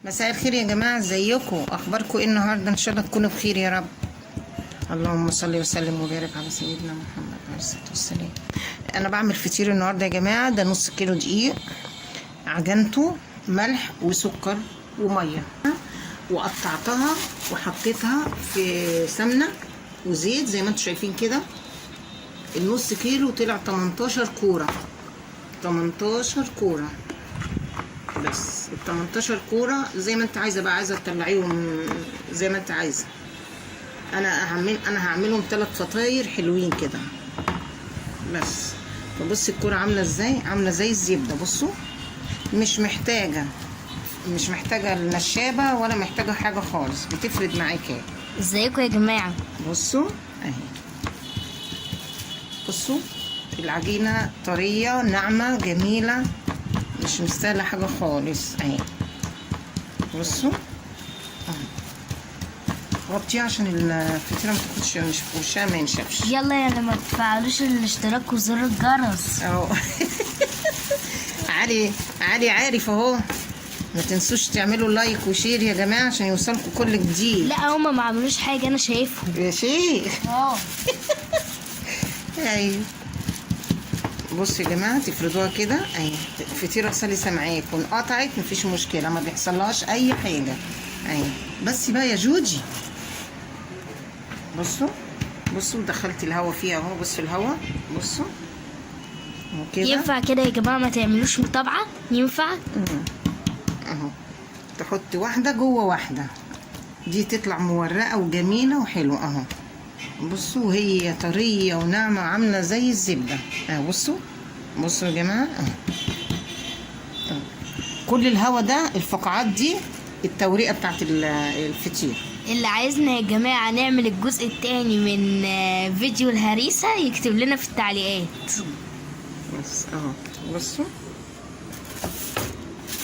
مساء الخير يا جماعه، ازيكم؟ اخباركم ايه النهارده؟ ان شاء الله تكونوا بخير يا رب. اللهم صل وسلم وبارك على سيدنا محمد عليه الصلاه والسلام. انا بعمل فطير النهارده يا جماعه. ده نص كيلو دقيق، عجنته ملح وسكر وميه، وقطعتها وحطيتها في سمنه وزيت زي ما انتم شايفين كده. النص كيلو طلع 18 كوره، 18 كوره بس. ال 18 كوره زي ما انت عايزه بقى، عايزه تطلعيهم زي ما انت عايزه. انا هعملهم 3 فطاير حلوين كده بس. فبص الكوره عامله ازاي، عامله زي الزبده. بصوا، مش محتاجه النشابه ولا محتاجه حاجه خالص، بتفرد معاكي. ازيكم يا جماعه؟ بصوا اهي، بصوا العجينه طريه ناعمه جميله، مش مستاهله حاجه خالص اهي. بصوا غطيها عشان الفطيره ما تاخدش وشها ما ينشفش. يلا يا ما تفعلوش الاشتراك وزر الجرس اهو علي عارف اهو. ما تنسوش تعملوا لايك وشير يا جماعه عشان يوصلكم كل جديد. لا هما ما عملوش حاجه، انا شايفهم يا شيخ. ايوه بصوا يا جماعه، تفردوها كده اهي. الفطيره سلسه معاكم، انقطعت مفيش مشكله، ما بيحصلهاش اي حاجه اهي. بس بقى يا جوجي، بصوا دخلت الهوا فيها اهو. بصوا الهوا، بصوا اهو كده. ينفع كده يا جماعه؟ ما تعملوش متابعه؟ ينفع اهو. تحط واحده جوه واحده، دي تطلع مورقه وجميله وحلوه اهو. بصوا هي طريه وناعمه عامله زي الزبده اهو. بصوا يا جماعه اهو. كل الهوا ده، الفقاعات دي التوريقه بتاعت الفطير. اللي عايزنا يا جماعه نعمل الجزء الثاني من فيديو الهريسه يكتب لنا في التعليقات. بس اهو. بصوا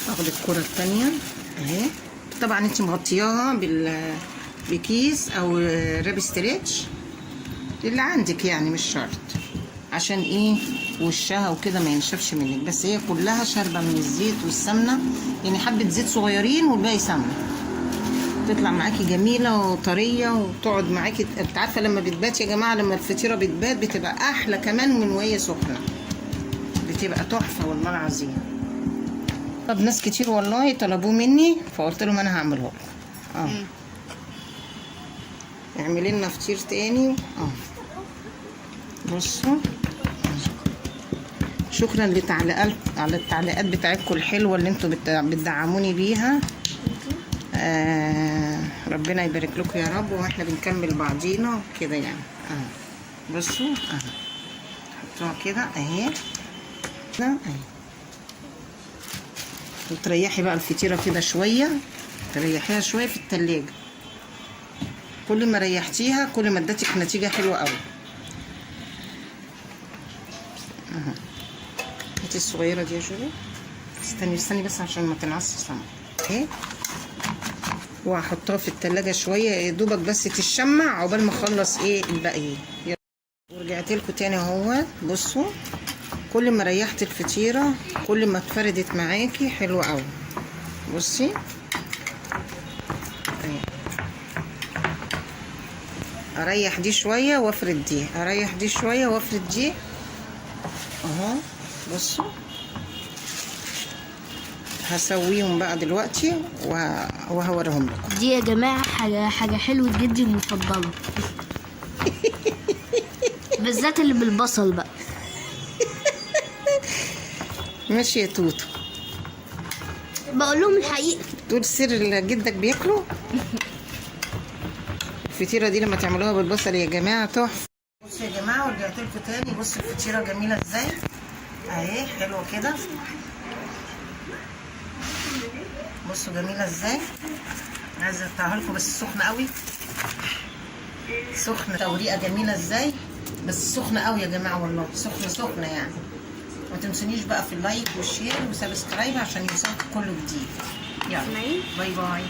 اخد الكرة التانية اهي. طبعا انت مغطياها بكيس او راب ستريتش اللي عندك، يعني مش شرط، عشان ايه وشها وكده ما ينشفش منك. بس هي كلها شاربه من الزيت والسمنه، يعني حبه زيت صغيرين والباقي سمنه. تطلع معاكي جميله وطريه وتقعد معاكي. انت عارفه لما بتبات يا جماعه، لما الفطيره بتبات بتبقى احلى كمان من وهي سخنه، بتبقى تحفه والله العظيم. طب ناس كتير والله طلبوه مني، فقلت لهم انا هعمله لكم. اعملي لنا فطير تاني. بصوا، شكرا على التعليقات بتاعتكم الحلوه اللي انتوا بتدعموني بيها. ربنا يبارك لكم يا رب، واحنا بنكمل بعضينا كده يعني. بصوا اهي، حطوها كده اهي اهي. وتريحي بقى الفطيره كده شويه، تريحيها شويه في التلاجة. كل ما ريحتيها كل ما ادتك نتيجه حلوه قوي. هاتي الصغيره دي يا جولي. استني بس عشان ما تنعصش السمنه اهي. وهحطها في التلاجة شويه يا دوبك بس تشمع عقبال ما اخلص ايه الباقي. ورجعت لكم تاني اهو. بصوا كل ما ريحت الفطيره كل ما اتفردت معاكي حلوه قوي. بصي اريح دي شويه وافرد دي، اريح دي شويه وافرد دي اهو. بصوا هسويهم بقى دلوقتي وهوريهم لكم. دي يا جماعه حاجه حلوه جدا مفضله بالذات اللي بالبصل بقى. ماشي يا توتو، بقول لهم الحقيقه. تقول سر اللي جدك بياكله. الفطيره دي لما تعملوها بالبصل يا جماعه تحفه. بصوا يا جماعه، ورجعت لكم تاني. بصوا الفطيره جميله ازاي اهي، حلوه كده. بصوا جميله ازاي. عايزه اقطعها لكم بس سخنه قوي، سخنه. توريقه جميله ازاي، بس سخنه قوي يا جماعه والله، سخنه يعني. ما تنسونيش بقى في اللايك والشير وسبسكرايب عشان يوصلكم كل جديد. يلا باي باي.